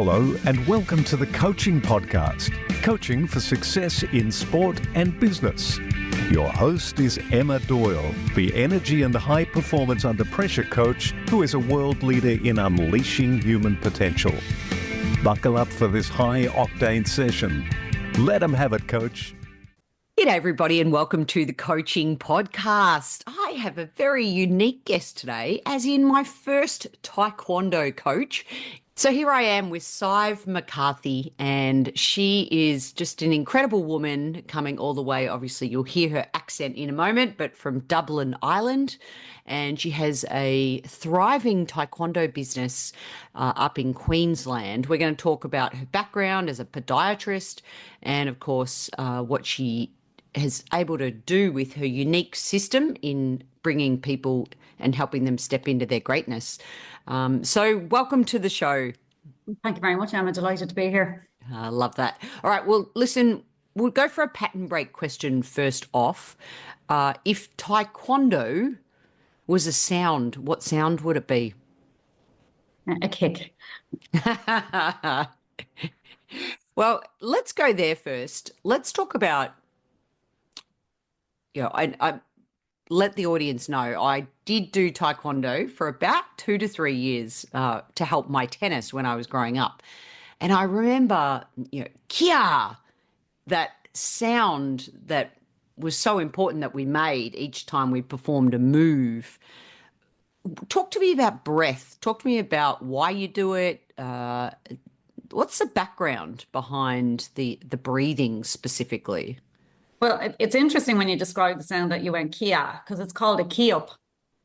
Hello and welcome to the Coaching Podcast, Coaching for Success in Sport and Business. Your host is Emma Doyle, the energy and high performance under pressure coach who is a world leader in unleashing human potential. Buckle up for this high octane session. Let them have it, coach. G'day everybody and welcome to the Coaching Podcast. I have a very unique guest today, as in my first Taekwondo coach. So here I am with Sadhbh McCarthy, and she is just an incredible woman coming all the way. Obviously, you'll hear her accent in a moment, but from Dublin, Ireland. And she has a thriving Taekwondo business up in Queensland. We're going to talk about her background as a podiatrist and, of course, what she has able to do with her unique system in bringing people and helping them step into their greatness. So welcome to the show. Thank you very much. I'm delighted to be here. I love that. All right. Well, listen, we'll go for a pattern break question first off. If Taekwondo was a sound, what sound would it be? A kick. Well, let's go there first. Let's talk about, I let the audience know I did do Taekwondo for about 2 to 3 years to help my tennis when I was growing up. And I remember, kia, that sound that was so important that we made each time we performed a move. Talk to me about breath. Talk to me about why you do it. What's the background behind the breathing specifically? Well, it's interesting when you describe the sound that you went kia, because it's called a key up.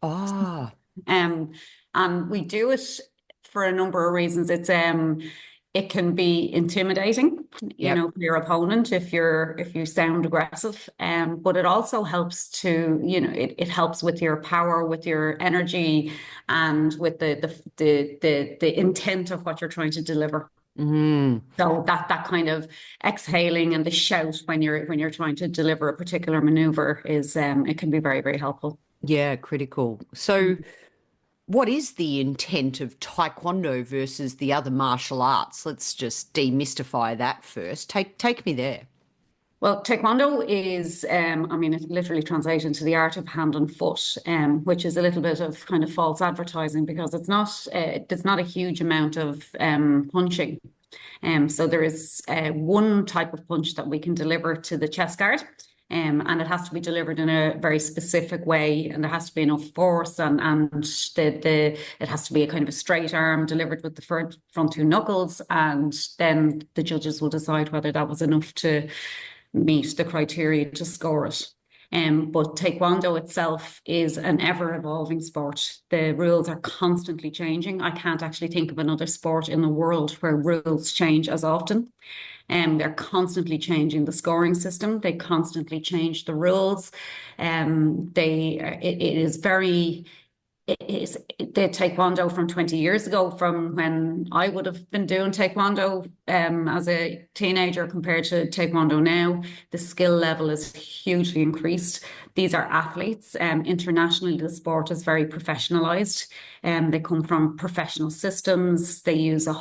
Ah. And we do it for a number of reasons. It can be intimidating, for your opponent if you sound aggressive. But it also helps to, it helps with your power, with your energy, and with the intent of what you're trying to deliver. Mm-hmm. So that kind of exhaling and the shout when you're trying to deliver a particular maneuver is it can be very, very helpful. Yeah, critical. So what is the intent of Taekwondo versus the other martial arts? Let's just demystify that first. Take me there. Well, Taekwondo is, it literally translates into the art of hand and foot, which is a little bit of kind of false advertising because it's not a huge amount of punching. So there is one type of punch that we can deliver to the chest guard, and it has to be delivered in a very specific way, and there has to be enough force, and it has to be a kind of a straight arm delivered with the front two knuckles, and then the judges will decide whether that was enough to meet the criteria to score it. But Taekwondo itself is an ever-evolving sport. The rules are constantly changing. I can't actually think of another sport in the world where rules change as often. They're constantly changing the scoring system. They constantly change the rules. It is the Taekwondo from 20 years ago, from when I would have been doing Taekwondo as a teenager compared to Taekwondo now. The skill level is hugely increased. These are athletes. Internationally, the sport is very professionalized. They come from professional systems. They use a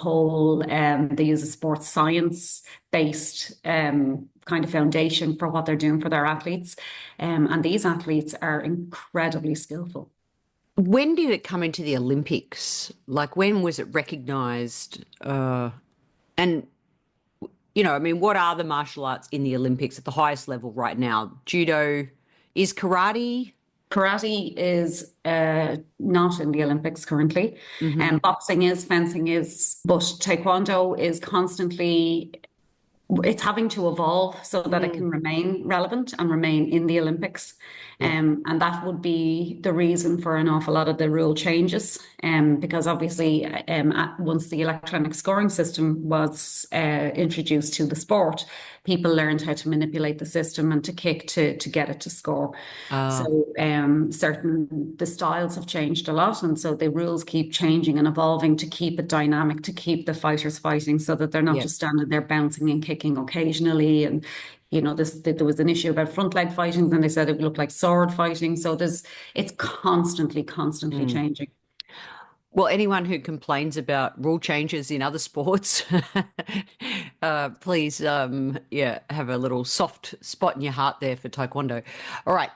sports science based kind of foundation for what they're doing for their athletes. And these athletes are incredibly skillful. When did it come into the Olympics? Like, when was it recognized? And, what are the martial arts in the Olympics at the highest level right now? Judo, is karate? Karate is not in the Olympics currently. Mm-hmm. Boxing is, fencing is, but Taekwondo is constantly, it's having to evolve so that it can remain relevant and remain in the Olympics. And that would be the reason for an awful lot of the rule changes. Because obviously, once the electronic scoring system was introduced to the sport, people learned how to manipulate the system and to kick to get it to score. So the styles have changed a lot. And so the rules keep changing and evolving to keep it dynamic, to keep the fighters fighting so that they're not just standing there bouncing and kicking occasionally. And there was an issue about front leg fighting, and they said it looked like sword fighting. So it's constantly changing. Well, anyone who complains about rule changes in other sports, please, yeah, have a little soft spot in your heart there for Taekwondo. All right,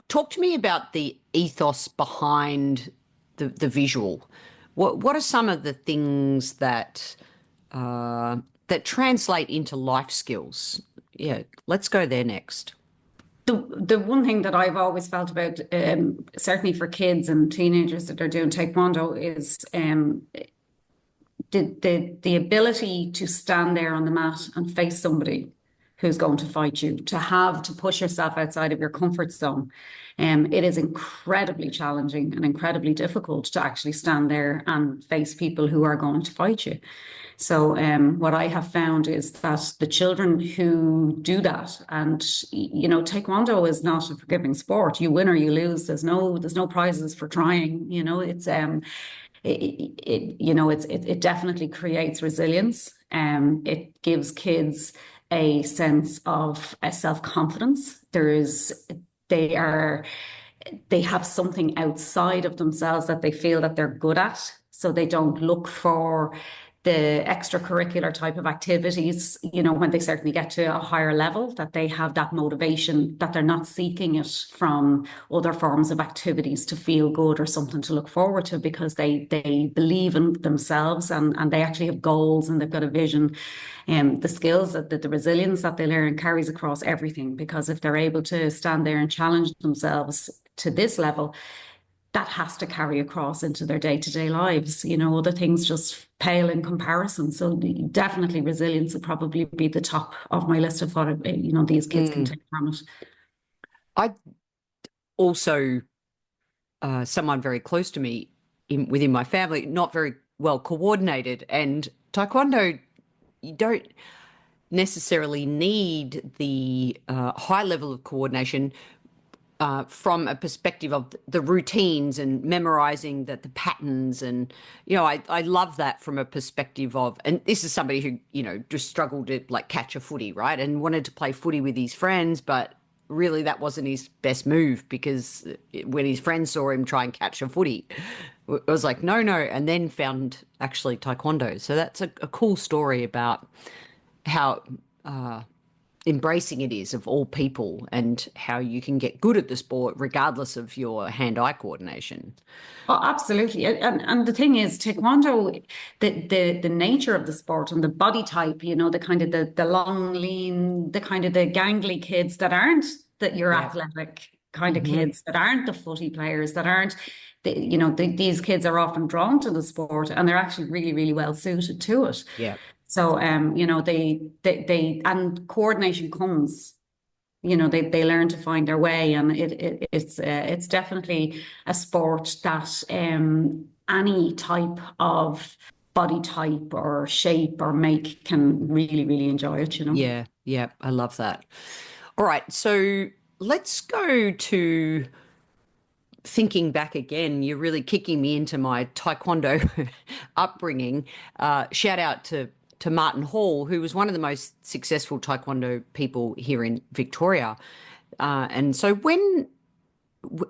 talk to me about the ethos behind the visual. What are some of the things that translate into life skills? Yeah, let's go there next. The one thing that I've always felt about, certainly for kids and teenagers that are doing Taekwondo, is the ability to stand there on the mat and face somebody who's going to fight you, to push yourself outside of your comfort zone. It is incredibly challenging and incredibly difficult to actually stand there and face people who are going to fight you. So what I have found is that the children who do that, and Taekwondo is not a forgiving sport. You win or you lose. There's no prizes for trying. It definitely creates resilience. It gives kids a sense of self-confidence. They have something outside of themselves that they feel that they're good at. So they don't look for the extracurricular type of activities, when they certainly get to a higher level, that they have that motivation, that they're not seeking it from other forms of activities to feel good or something to look forward to, because they believe in themselves and they actually have goals and they've got a vision. The skills, the resilience that they learn carries across everything, because if they're able to stand there and challenge themselves to this level, that has to carry across into their day-to-day lives. Other things just pale in comparison. So definitely resilience would probably be the top of my list of what these kids can take from it. I also, someone very close to me within my family, not very well coordinated, and Taekwondo, you don't necessarily need the high level of coordination from a perspective of the routines and memorizing the patterns. And, I love that from a perspective of, and this is somebody who, just struggled to catch a footy, right? And wanted to play footy with his friends, but really that wasn't his best move, because when his friends saw him try and catch a footy, it was like, no. And then found actually Taekwondo. So that's a cool story about how, embracing it is of all people, and how you can get good at the sport regardless of your hand-eye coordination. Oh, absolutely. And the thing is, Taekwondo, the nature of the sport and the body type, the kind of the long, lean, the kind of the gangly kids that aren't your athletic kind of kids, that aren't the footy players, that aren't, these kids are often drawn to the sport, and they're actually really, really well suited to it. Yeah. So, they and coordination comes, they learn to find their way, and it's definitely a sport that any type of body type or shape or make can really, really enjoy it, Yeah, I love that. All right, so let's go to thinking back again. You're really kicking me into my Taekwondo upbringing. Shout out to Martin Hall, who was one of the most successful Taekwondo people here in Victoria. And so when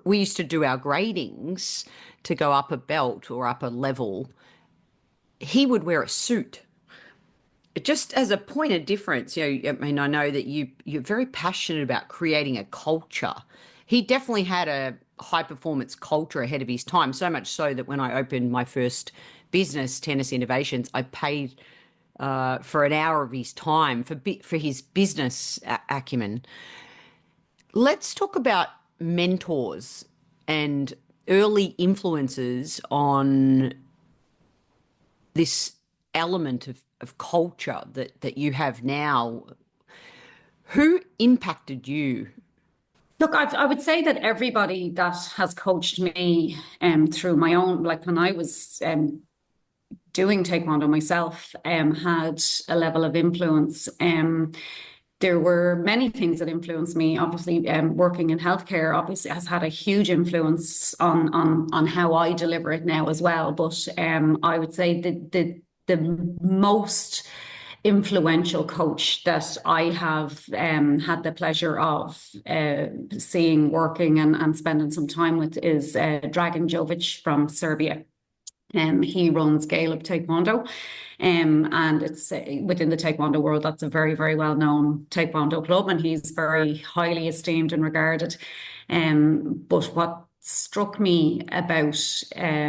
we used to do our gradings to go up a belt or up a level, he would wear a suit. Just as a point of difference, I know that you're very passionate about creating a culture. He definitely had a high performance culture ahead of his time, so much so that when I opened my first business, Tennis Innovations, I paid for an hour of his time for his business acumen. Let's talk about mentors and early influences on this element of culture that you have now. Who impacted you? Look, I would say that everybody that has coached me through my own, like when I was doing Taekwondo myself, had a level of influence. There were many things that influenced me. Obviously, working in healthcare obviously has had a huge influence on how I deliver it now as well. But I would say the most influential coach that I have had the pleasure of seeing, working and spending some time with is Dragan Jovic from Serbia. He runs Gaelic Taekwondo, and it's within the Taekwondo world, that's a very, very well-known Taekwondo club, and he's very highly esteemed and regarded. But what struck me about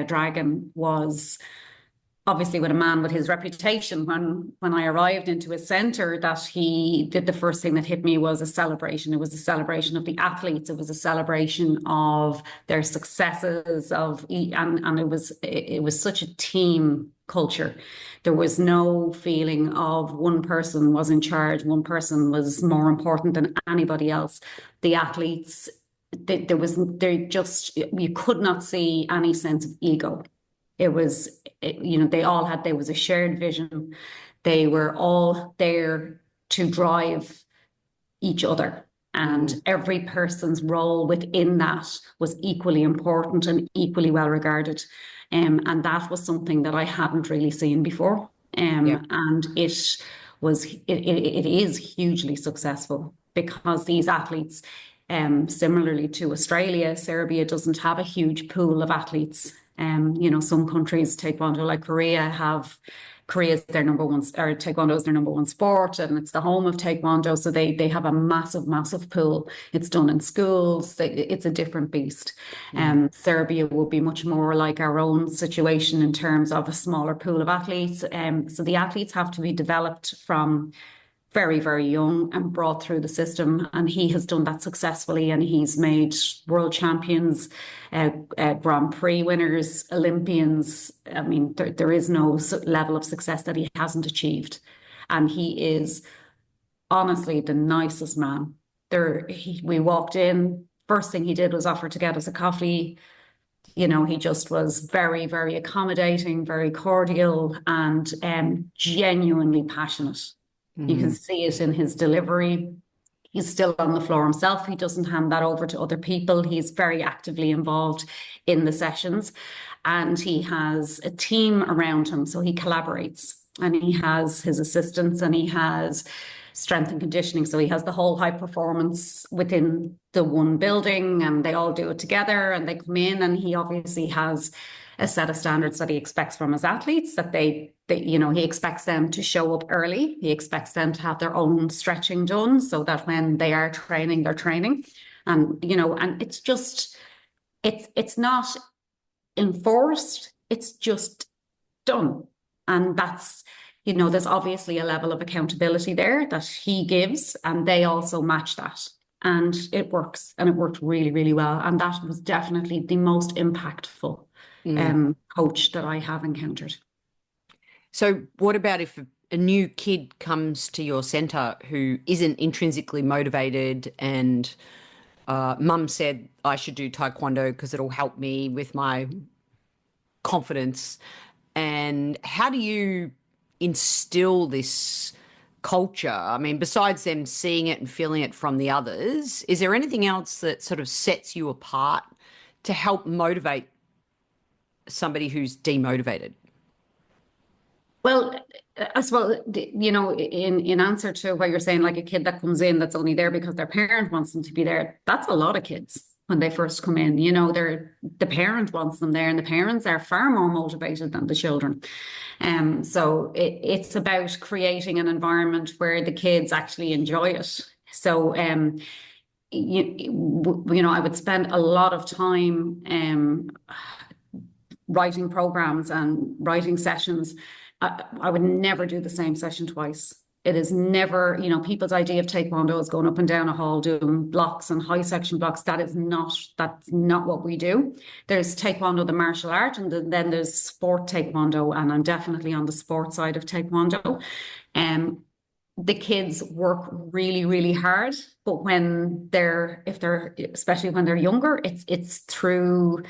Dragon was obviously with a man with his reputation, when I arrived into his centre, that he did, the first thing that hit me was a celebration. It was a celebration of the athletes. It was a celebration of their successes, and it was such a team culture. There was no feeling of one person was in charge, one person was more important than anybody else. The athletes, you could not see any sense of ego. It was, there was a shared vision. They were all there to drive each other. And every person's role within that was equally important and equally well regarded. And that was something that I hadn't really seen before. And it is hugely successful because these athletes, similarly to Australia, Serbia doesn't have a huge pool of athletes. Some countries, Taekwondo, like Korea's their number one, or Taekwondo is their number one sport, and it's the home of Taekwondo. So they have a massive, massive pool. It's done in schools. It's a different beast. Serbia will be much more like our own situation in terms of a smaller pool of athletes. So the athletes have to be developed from very, very young and brought through the system. And he has done that successfully. And he's made world champions, Grand Prix winners, Olympians. I mean, there is no level of success that he hasn't achieved. And he is honestly the nicest man. We walked in, first thing he did was offer to get us a coffee. He just was very, very accommodating, very cordial, and genuinely passionate. You can see it in his delivery. He's still on the floor himself. He doesn't hand that over to other people. He's very actively involved in the sessions, and he has a team around him. So he collaborates, and he has his assistants, and he has strength and conditioning. So he has the whole high performance within the one building, and they all do it together, and they come in, and he obviously has a set of standards that he expects from his athletes, that he expects them to show up early. He expects them to have their own stretching done so that when they are training, they're training. And it's just, it's not enforced, it's just done. And that's, there's obviously a level of accountability there that he gives, and they also match that. And it works, and it worked really, really well. And that was definitely the most impactful coach that I have encountered. So what about if a new kid comes to your centre who isn't intrinsically motivated, and mum said I should do Taekwondo because it'll help me with my confidence? And how do you instill this culture? I mean, besides them seeing it and feeling it from the others, is there anything else that sort of sets you apart to help motivate somebody who's demotivated? Well, I suppose, in answer to what you're saying, like a kid that comes in that's only there because their parent wants them to be there, that's a lot of kids when they first come in. The parent wants them there, and the parents are far more motivated than the children. So it's about creating an environment where the kids actually enjoy it. So, I would spend a lot of time writing programs and writing sessions. I would never do the same session twice. It is never, people's idea of Taekwondo is going up and down a hall doing blocks and high section blocks. That's not what we do. There's Taekwondo, the martial art, and then there's sport Taekwondo, and I'm definitely on the sport side of Taekwondo. The kids work really, really hard, but especially when they're younger, it's through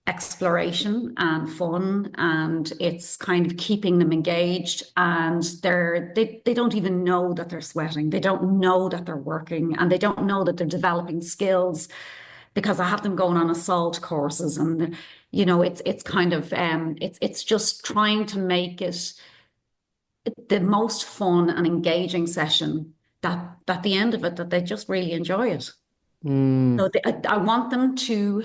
exploration and fun, and it's kind of keeping them engaged, and they don't even know that they're sweating. They don't know that they're working, and they don't know that they're developing skills, because I have them going on assault courses, and it's kind of it's just trying to make it the most fun and engaging session, that at the end of it that they just really enjoy it. So I want them to,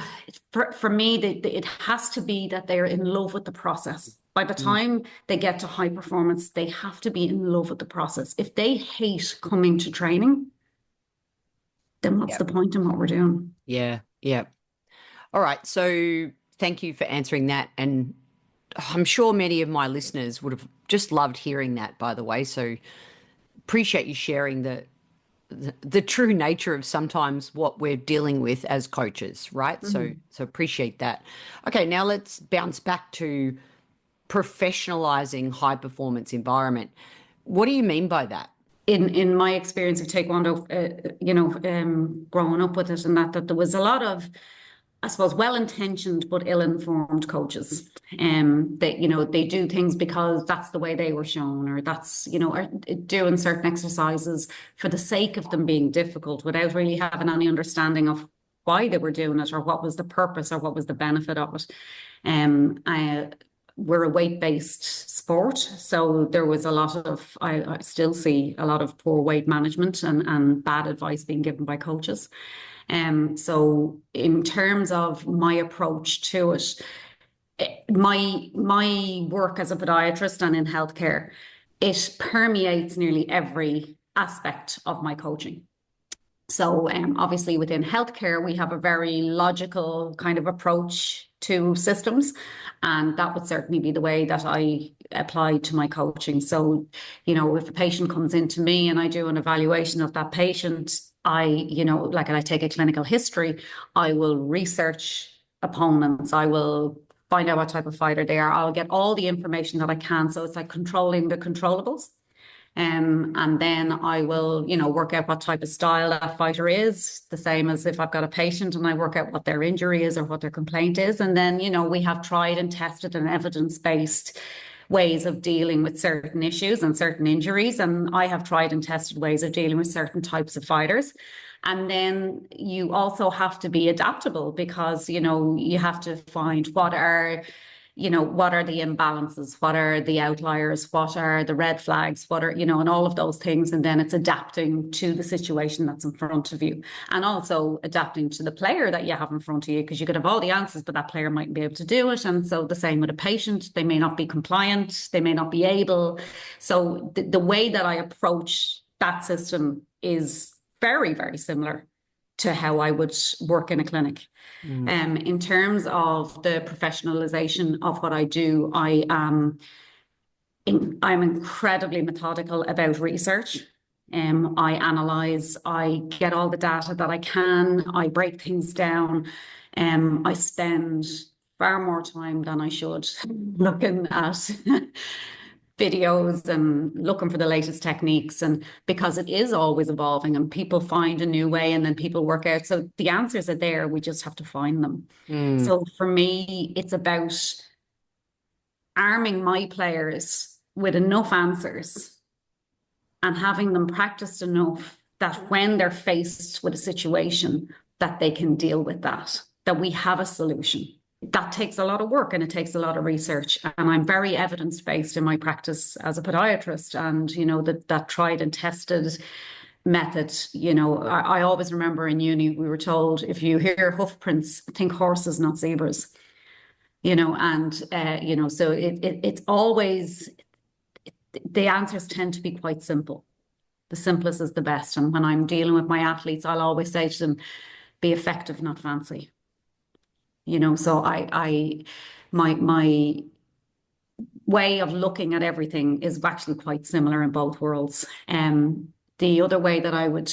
for me, it has to be that they're in love with the process. By the time they get to high performance, they have to be in love with the process. If they hate coming to training, then what's the point in what we're doing? Yeah. Yeah. All right. So thank you for answering that. And I'm sure many of my listeners would have just loved hearing that, by the way. So appreciate you sharing the true nature of sometimes what we're dealing with as coaches, right? So appreciate that. Okay, now let's bounce back to professionalizing high performance environment. What do you mean by that? In my experience of Taekwondo, growing up with it, and that there was a lot of, I suppose, well-intentioned but ill-informed coaches. They do things because that's the way they were shown, or that's, or doing certain exercises for the sake of them being difficult without really having any understanding of why they were doing it, or what was the purpose, or what was the benefit of it. We're a weight-based sport, so there was a lot of, I still see a lot of poor weight management and bad advice being given by coaches. So in terms of my approach to it, my work as a podiatrist and in healthcare, it permeates nearly every aspect of my coaching. So obviously within healthcare, we have a very logical kind of approach to systems, and that would certainly be the way that I apply to my coaching. So, if a patient comes into me and I do an evaluation of that patient, I take a clinical history, I will research opponents, I will find out what type of fighter they are, I'll get all the information that I can. So it's like controlling the controllables. And then I will, work out what type of style that fighter is, the same as if I've got a patient and I work out what their injury is or what their complaint is. And then, we have tried and tested and evidence-based ways of dealing with certain issues and certain injuries. And I have tried and tested ways of dealing with certain types of fighters. And then you also have to be adaptable because, you have to find what are the imbalances, what are the outliers, what are the red flags, what are, and all of those things. And then it's adapting to the situation that's in front of you, and also adapting to the player that you have in front of you, because you could have all the answers, but that player mightn't be able to do it. And so the same with a patient, they may not be compliant, they may not be able. So the way that I approach that system is very, very similar to how I would work in a clinic. In terms of the professionalization of what I do, I'm incredibly methodical about research. I analyze, I get all the data that I can, I break things down. I spend far more time than I should looking at videos and looking for the latest techniques, and because it is always evolving and people find a new way and then people work out. So the answers are there, we just have to find them. So for me, it's about arming my players with enough answers and having them practiced enough that when they're faced with a situation that they can deal with that we have a solution. That takes a lot of work and it takes a lot of research. And I'm very evidence-based in my practice as a podiatrist, and, that tried and tested method. I always remember in uni, we were told, if you hear hoof prints, think horses, not zebras, so it's always, the answers tend to be quite simple. The simplest is the best. And when I'm dealing with my athletes, I'll always say to them, be effective, not fancy. So my way of looking at everything is actually quite similar in both worlds. The other way that I would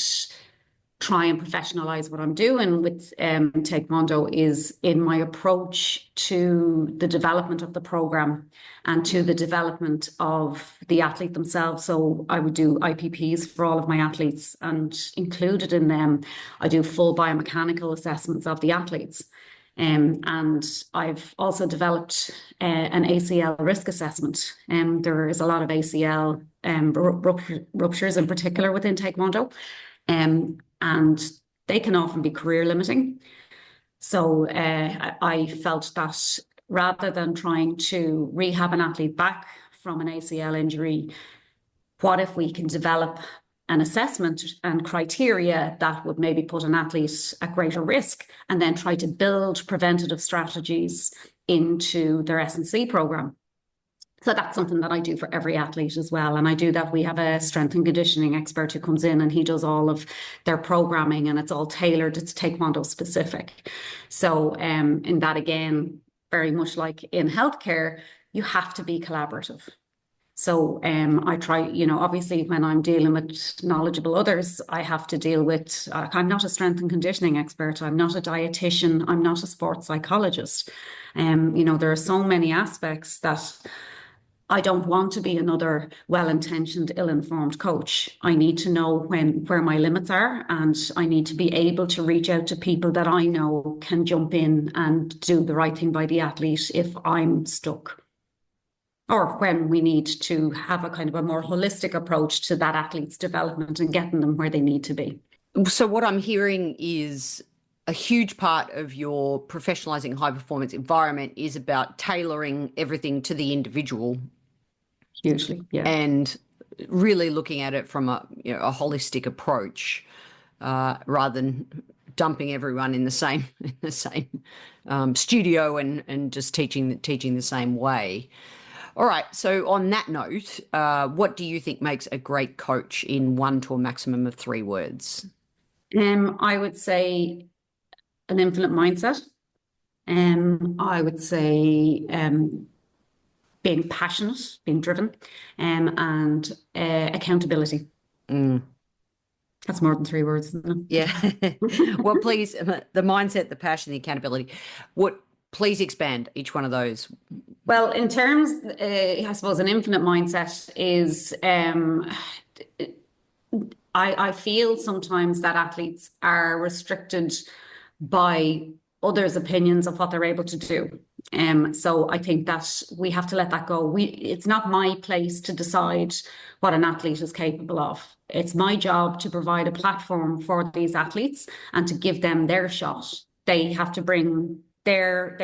try and professionalize what I'm doing with Taekwondo is in my approach to the development of the program and to the development of the athlete themselves. So I would do IPPs for all of my athletes, and included in them, I do full biomechanical assessments of the athletes. And I've also developed an ACL risk assessment. There is a lot of ACL ruptures in particular within Taekwondo, and they can often be career limiting. So I felt that rather than trying to rehab an athlete back from an ACL injury, what if we can develop an assessment and criteria that would maybe put an athlete at greater risk, and then try to build preventative strategies into their S&C program. So that's something that I do for every athlete as well. And I do that. We have a strength and conditioning expert who comes in and he does all of their programming, and it's all tailored. It's Taekwondo specific. So in that, again, very much like in healthcare, you have to be collaborative. So I try, obviously when I'm dealing with knowledgeable others, I have to deal with, I'm not a strength and conditioning expert. I'm not a dietitian. I'm not a sports psychologist. There are so many aspects that I don't want to be another well-intentioned, ill-informed coach. I need to know where my limits are, and I need to be able to reach out to people that I know can jump in and do the right thing by the athlete if I'm stuck. Or when we need to have a kind of a more holistic approach to that athlete's development and getting them where they need to be. So what I'm hearing is a huge part of your professionalizing high performance environment is about tailoring everything to the individual. Hugely, yeah. And really looking at it from a holistic approach, rather than dumping everyone in the same studio and just teaching the same way. All right. So on that note, what do you think makes a great coach in 1 to a maximum of 3 words? I would say an infinite mindset. I would say being passionate, being driven, and accountability. That's more than 3 words, isn't it? Yeah. Well, please, the mindset, the passion, the accountability. Please expand each one of those. Well, in terms, I suppose an infinite mindset is, I feel sometimes that athletes are restricted by others' opinions of what they're able to do. So I think that we have to let that go. It's not my place to decide what an athlete is capable of. It's my job to provide a platform for these athletes and to give them their shot. They have to bring their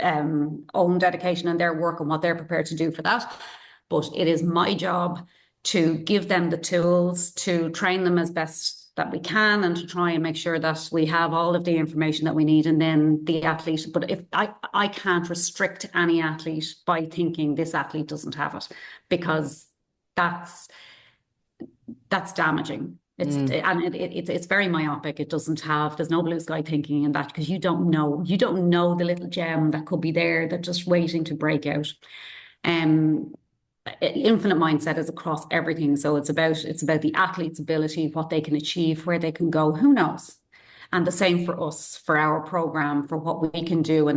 own dedication and their work and what they're prepared to do for that. But it is my job to give them the tools, to train them as best that we can, and to try and make sure that we have all of the information that we need. And then the athlete, but if I can't restrict any athlete by thinking this athlete doesn't have it, because that's damaging. It's very myopic. There's no blue sky thinking in that, because you don't know the little gem that could be there that's just waiting to break out. Infinite mindset is across everything. So it's about the athlete's ability, what they can achieve, where they can go, who knows? And the same for us, for our program, for what we can do.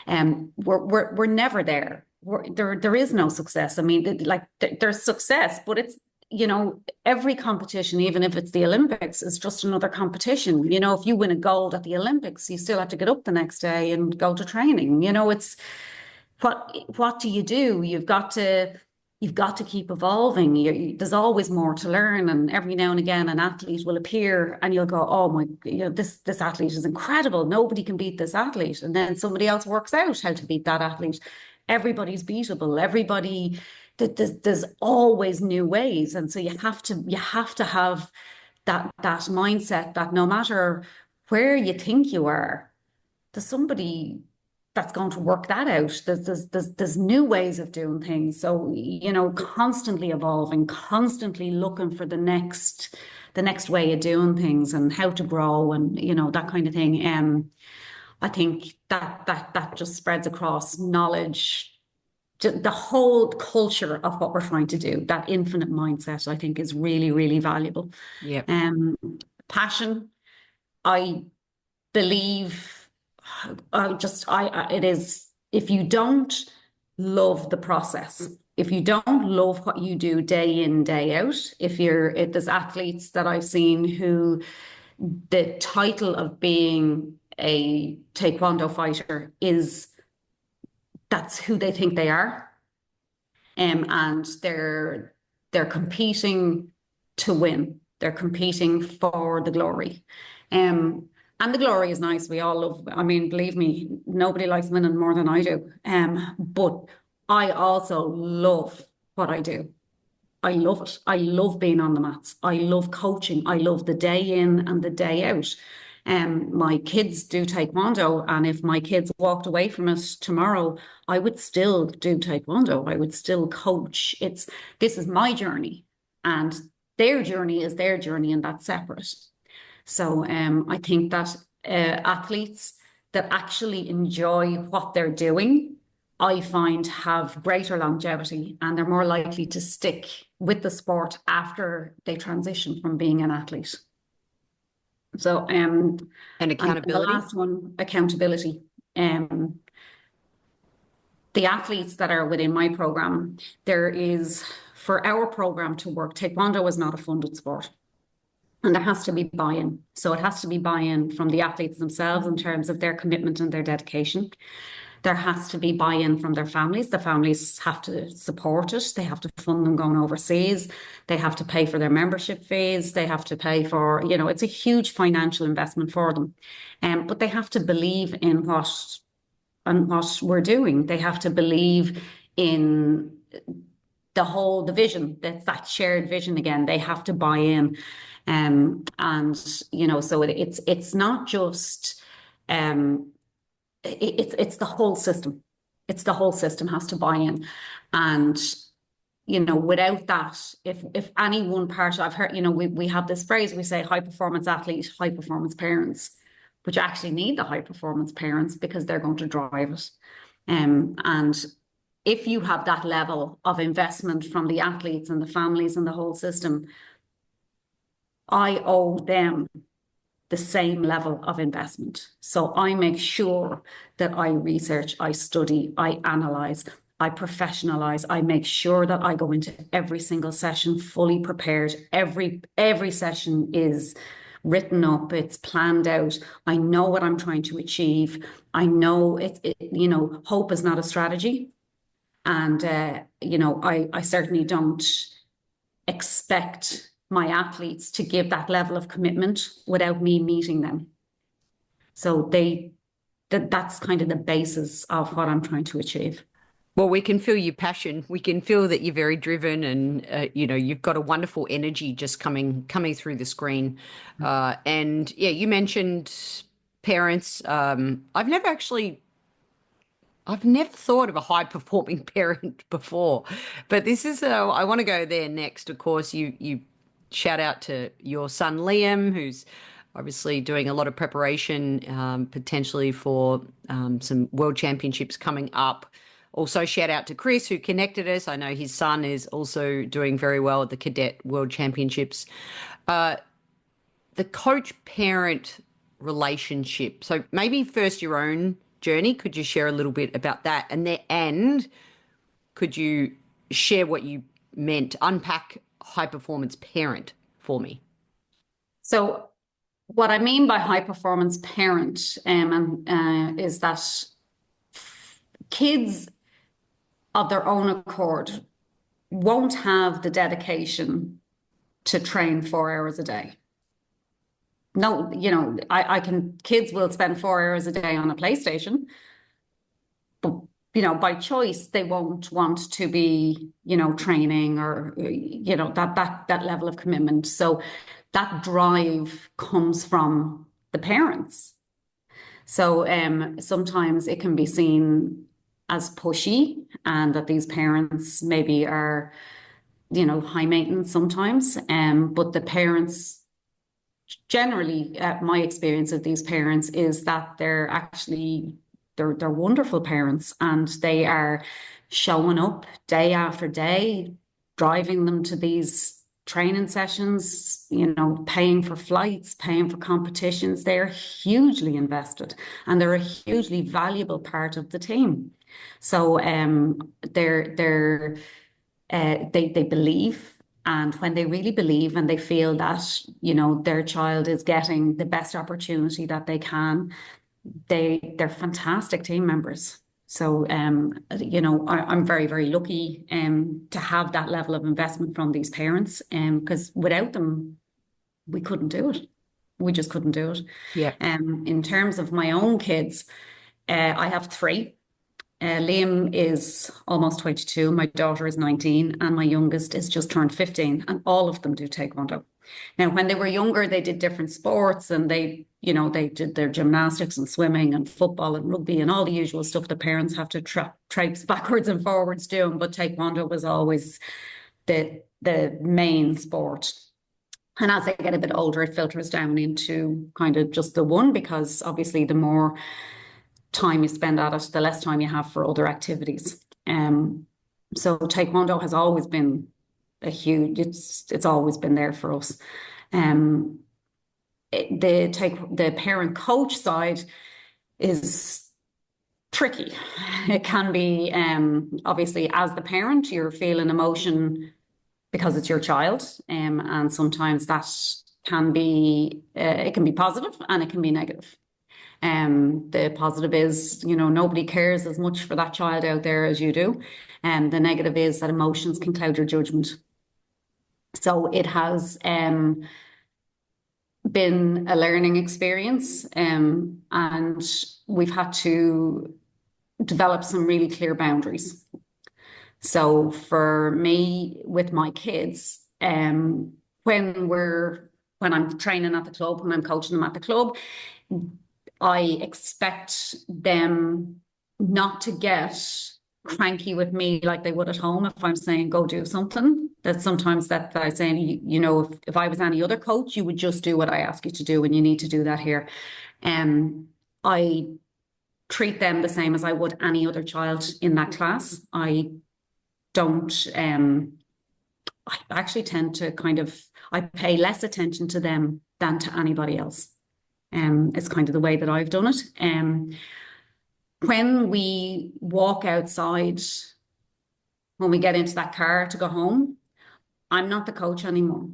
And we're never there. There is no success. I mean, there's success, but it's, every competition, even if it's the Olympics, is just another competition. If you win a gold at the Olympics, you still have to get up the next day and go to training. It's what do you do? You've got to keep evolving. There's always more to learn, and every now and again an athlete will appear and you'll go, oh my, this athlete is incredible. Nobody can beat this athlete. And then somebody else works out how to beat that athlete. Everybody's beatable. There's always new ways. And so you have to have that mindset that no matter where you think you are, there's somebody that's going to work that out. There's new ways of doing things. So, constantly evolving, constantly looking for the next way of doing things and how to grow and, that kind of thing. I think that just spreads across knowledge. The whole culture of what we're trying to do, that infinite mindset, I think is really, really valuable. Yeah. Passion, I believe, it is, if you don't love the process, if you don't love what you do day in, day out, there's athletes that I've seen who the title of being a Taekwondo fighter that's who they think they are. And they're competing to win. They're competing for the glory. And the glory is nice. We all love, believe me, nobody likes winning more than I do. But I also love what I do. I love it. I love being on the mats. I love coaching. I love the day in and the day out. My kids do Taekwondo, and if my kids walked away from it tomorrow, I would still do Taekwondo. I would still coach. This is my journey, and their journey is their journey, and that's separate. So I think that athletes that actually enjoy what they're doing, I find have greater longevity, and they're more likely to stick with the sport after they transition from being an athlete. So and accountability. And the last one, accountability. The athletes that are within my program, for our program to work, Taekwondo is not a funded sport. And there has to be buy-in. So it has to be buy-in from the athletes themselves in terms of their commitment and their dedication. There has to be buy-in from their families. The families have to support it. They have to fund them going overseas. They have to pay for their membership fees. They have to pay for, it's a huge financial investment for them. But they have to believe in what we're doing. They have to believe in the vision. That's that shared vision again. They have to buy in. So it's not just, it's the whole system. It's the whole system has to buy in. And, without that, if any one part, I've heard, we have this phrase, we say high performance athlete, high performance parents, but you actually need the high performance parents because they're going to drive it. And if you have that level of investment from the athletes and the families and the whole system, I owe them the same level of investment. So I make sure that I research, I study, I analyze, I professionalize. I make sure that I go into every single session fully prepared. Every session is written up, it's planned out. I know what I'm trying to achieve. I know hope is not a strategy. And, I certainly don't expect my athletes to give that level of commitment without me meeting them. So that's kind of the basis of what I'm trying to achieve. Well, we can feel your passion. We can feel that you're very driven, and you've got a wonderful energy just coming through the screen. And yeah, you mentioned parents. I've never thought of a high performing parent before, but this is I want to go there next. Of course, you shout out to your son Liam, who's obviously doing a lot of preparation potentially for some world championships coming up. Also shout out to Chris, who connected us. I know his son is also doing very well at the Cadet World Championships. The coach-parent relationship. So maybe first your own journey. Could you share a little bit about that? And could you share what you meant, unpack high-performance parent for me? So what I mean by high-performance parent is that kids of their own accord won't have the dedication to train 4 hours a day. No, kids will spend 4 hours a day on a PlayStation, but, by choice, they won't want to be, training or, that level of commitment. So that drive comes from the parents. So sometimes it can be seen as pushy, and that these parents maybe are, high maintenance sometimes. But the parents, generally, my experience of these parents is that they're wonderful parents, and they are showing up day after day, driving them to these training sessions, paying for flights, paying for competitions. They're hugely invested, and they're a hugely valuable part of the team. So they believe, and when they really believe and they feel that, their child is getting the best opportunity that they can, they're fantastic team members. So, I'm very, very lucky to have that level of investment from these parents, because without them, we couldn't do it. We just couldn't do it. Yeah. In terms of my own kids, I have 3. Liam is almost 22, my daughter is 19, and my youngest is just turned 15, and all of them do Taekwondo. Now, when they were younger, they did different sports, and they did their gymnastics and swimming and football and rugby and all the usual stuff the parents have to traipse backwards and forwards doing. But Taekwondo was always the main sport. And as they get a bit older, it filters down into kind of just the one, because obviously the more time you spend at it, the less time you have for other activities. So Taekwondo has always been it's always been there for us. The parent coach side is tricky. It can be, obviously, as the parent, you're feeling emotion because it's your child, and sometimes that can be it can be positive and it can be negative. The positive is, nobody cares as much for that child out there as you do, and the negative is that emotions can cloud your judgment. So it has been a learning experience, and we've had to develop some really clear boundaries. So for me, with my kids, when I'm training at the club, when I'm coaching them at the club, I expect them not to get cranky with me like they would at home if I'm saying go do something. That sometimes that I'm saying, if I was any other coach, you would just do what I ask you to do, and you need to do that here. I treat them the same as I would any other child in that class. I don't, I actually tend to I pay less attention to them than to anybody else. It's kind of the way that I've done it. When we walk outside, when we get into that car to go home, I'm not the coach anymore.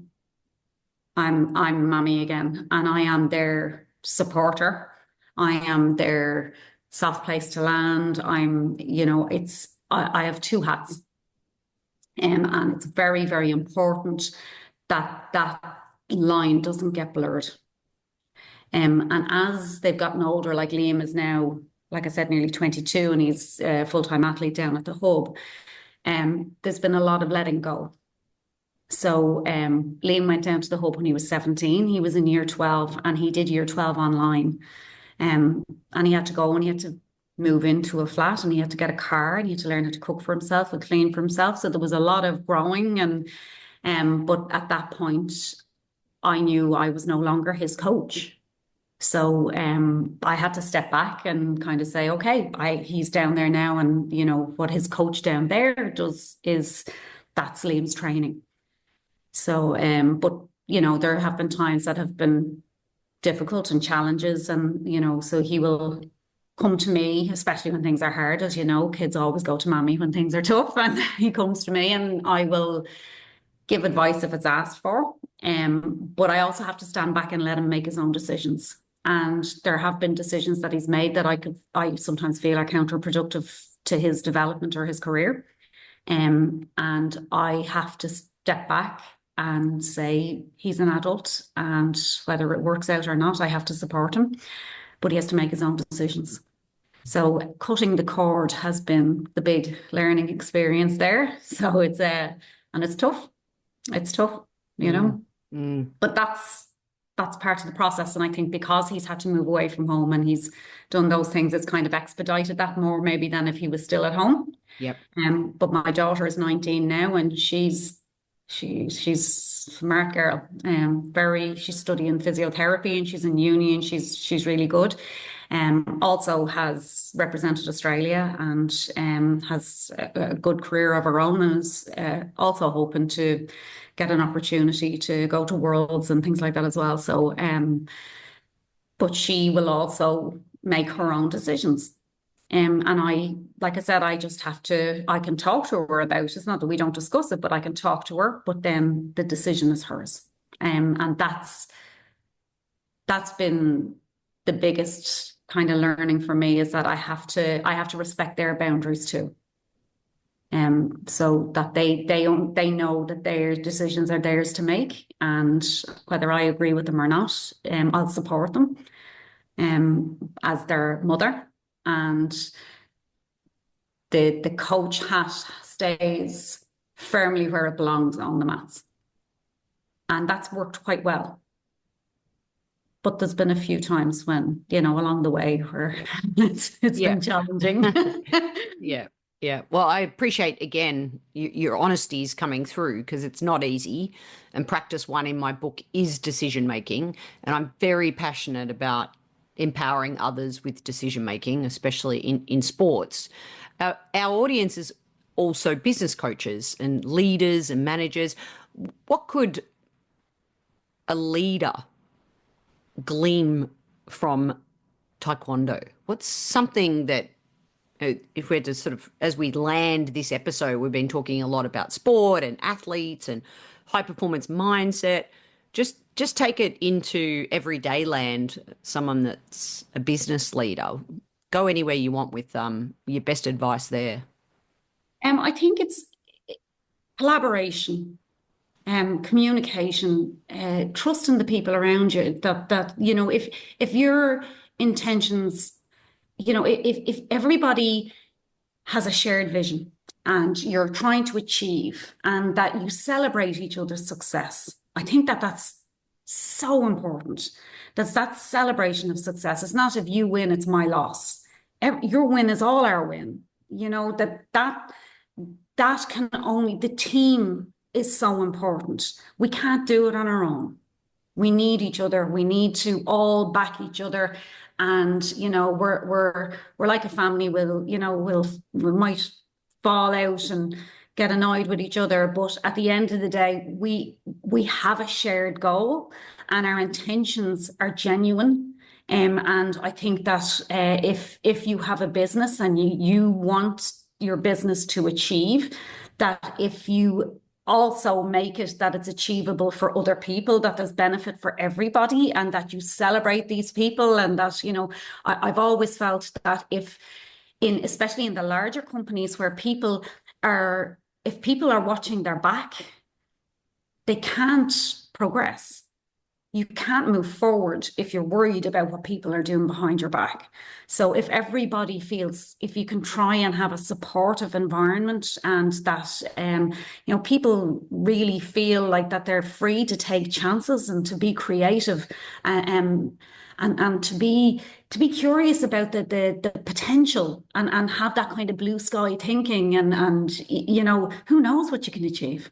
I'm mommy again, and I am their supporter. I am their soft place to land. I have two hats. And it's very, very important that line doesn't get blurred. And as they've gotten older, like Liam is now, like I said, nearly 22, and he's a full-time athlete down at the hub, there's been a lot of letting go. So Liam went down to the hub when he was 17. He was in year 12, and he did year 12 online. And he had to go, and he had to move into a flat, and he had to get a car, and he had to learn how to cook for himself and clean for himself. So there was a lot of growing, but at that point, I knew I was no longer his coach. So I had to step back and kind of say, okay, he's down there now, and what his coach down there does is that's Liam's training. So, but there have been times that have been difficult and challenges, and so he will come to me, especially when things are hard. As you know, kids always go to mommy when things are tough, and he comes to me, and I will give advice if it's asked for. But I also have to stand back and let him make his own decisions. And there have been decisions that he's made that I sometimes feel are counterproductive to his development or his career. And I have to step back and say he's an adult, and whether it works out or not, I have to support him, but he has to make his own decisions. So cutting the cord has been the big learning experience there. So it's and it's tough. It's tough, but that's part of the process. And I think because he's had to move away from home and he's done those things, it's kind of expedited that more maybe than if he was still at home. Yep. But my daughter is 19 now, and she's a smart girl. She's studying physiotherapy, and she's in uni, and she's really good. Also has represented Australia, and has a good career of her own, and is also hoping to get an opportunity to go to Worlds and things like that as well. So, but she will also make her own decisions. And like I said, I just I can talk to her about it. It's not that we don't discuss it, but I can talk to her, but then the decision is hers. And that's been the biggest kind of learning for me, is that I have to respect their boundaries too. So that they know that their decisions are theirs to make, and whether I agree with them or not, I'll support them as their mother. And the coach hat stays firmly where it belongs on the mats. And that's worked quite well. But there's been a few times when, along the way where it's been challenging. Yeah. Yeah. Well, I appreciate, again, your honesty is coming through, because it's not easy. And practice one in my book is decision making. And I'm very passionate about empowering others with decision making, especially in sports. Our audience is also business coaches and leaders and managers. What could a leader glean from Taekwondo? What's something that, if we're to sort of, as we land this episode, we've been talking a lot about sport and athletes and high performance mindset. Just take it into everyday land, someone that's a business leader. Go anywhere you want with your best advice there. I think it's collaboration, communication, trust in the people around you. That if your intentions, if everybody has a shared vision and you're trying to achieve, and that you celebrate each other's success, I think that's so important. That's that celebration of success. It's not if you win, it's my loss. Your win is all our win. That can only, the team is so important. We can't do it on our own. We need each other. We need to all back each other. And, we're like a family. We might fall out and get annoyed with each other, but at the end of the day, we have a shared goal and our intentions are genuine. And I think that if you have a business and you want your business to achieve, that if you also make it that it's achievable for other people, that there's benefit for everybody, and that you celebrate these people, and that, I've always felt that especially in the larger companies where if people are watching their back, they can't progress. You can't move forward if you're worried about what people are doing behind your back. So if everybody feels, if you can try and have a supportive environment, and that, people really feel like that they're free to take chances and to be creative, and to be curious about the potential, and have that kind of blue sky thinking, and who knows what you can achieve.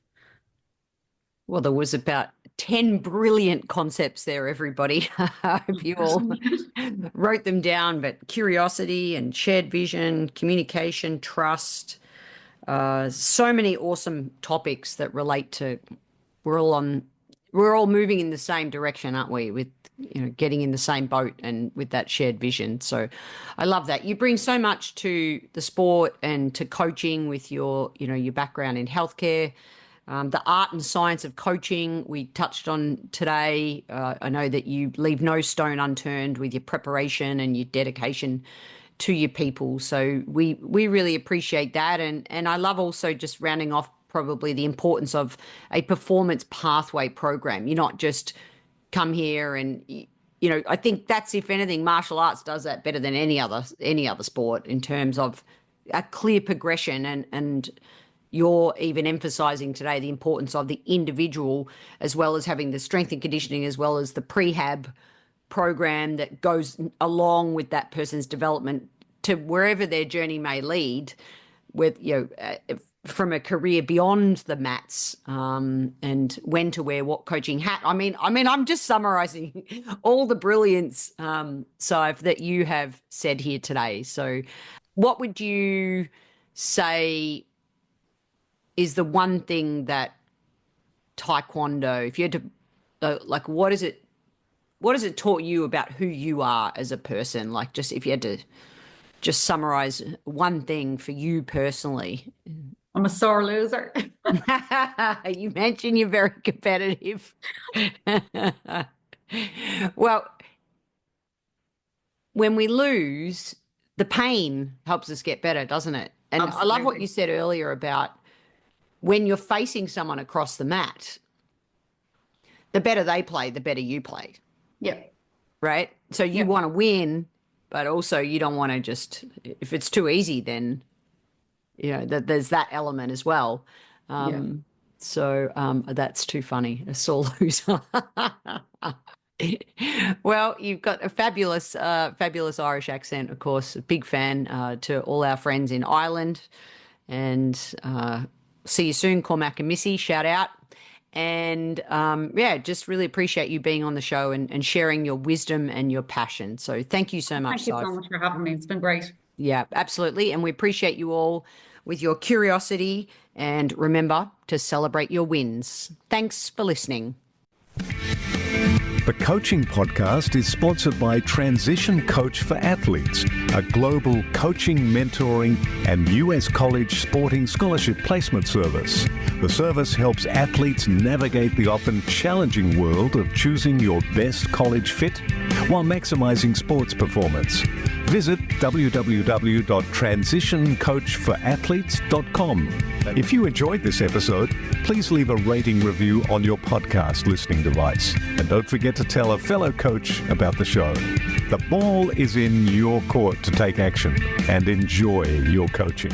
Well, there was about 10 brilliant concepts there, everybody. I hope you all wrote them down, but curiosity and shared vision, communication, trust, so many awesome topics that relate to, we're all moving in the same direction, aren't we? With, getting in the same boat and with that shared vision. So I love that. You bring so much to the sport and to coaching with your background in healthcare. The art and science of coaching we touched on today. I know that you leave no stone unturned with your preparation and your dedication to your people. So we really appreciate that. And I love also, just rounding off, probably the importance of a performance pathway program. You're not just come here and, I think that's, if anything, martial arts does that better than any other sport, in terms of a clear progression, and you're even emphasizing today the importance of the individual, as well as having the strength and conditioning, as well as the prehab program that goes along with that person's development to wherever their journey may lead, with, from a career beyond the mats, and when to wear what coaching hat. I mean, I'm just summarizing all the brilliance, Sadhbh, that you have said here today. So what would you say is the one thing that Taekwondo, if you had to, what has it taught you about who you are as a person? Like, just if you had to just summarize one thing for you personally. I'm a sore loser. You mentioned you're very competitive. Well, when we lose, the pain helps us get better, doesn't it? And Absolutely. I love what you said earlier about when you're facing someone across the mat, the better they play, the better you play. Yeah. Right? So you want to win, but also you don't want to just, if it's too easy, then that there's that element as well. So that's too funny. A sore loser. Well, you've got a fabulous Irish accent, of course. A big fan to all our friends in Ireland. And see you soon, Cormac and Missy. Shout out. And just really appreciate you being on the show and sharing your wisdom and your passion. So thank you so much. Thank you so much for having me. It's been great. Yeah, absolutely. And we appreciate you all with your curiosity. And remember to celebrate your wins. Thanks for listening. The Coaching Podcast is sponsored by Transition Coach for Athletes, a global coaching, mentoring, and US college sporting scholarship placement service. The service helps athletes navigate the often challenging world of choosing your best college fit while maximizing sports performance. Visit www.transitioncoachforathletes.com. If you enjoyed this episode, please leave a rating review on your podcast listening device. And don't forget to tell a fellow coach about the show. The ball is in your court to take action and enjoy your coaching.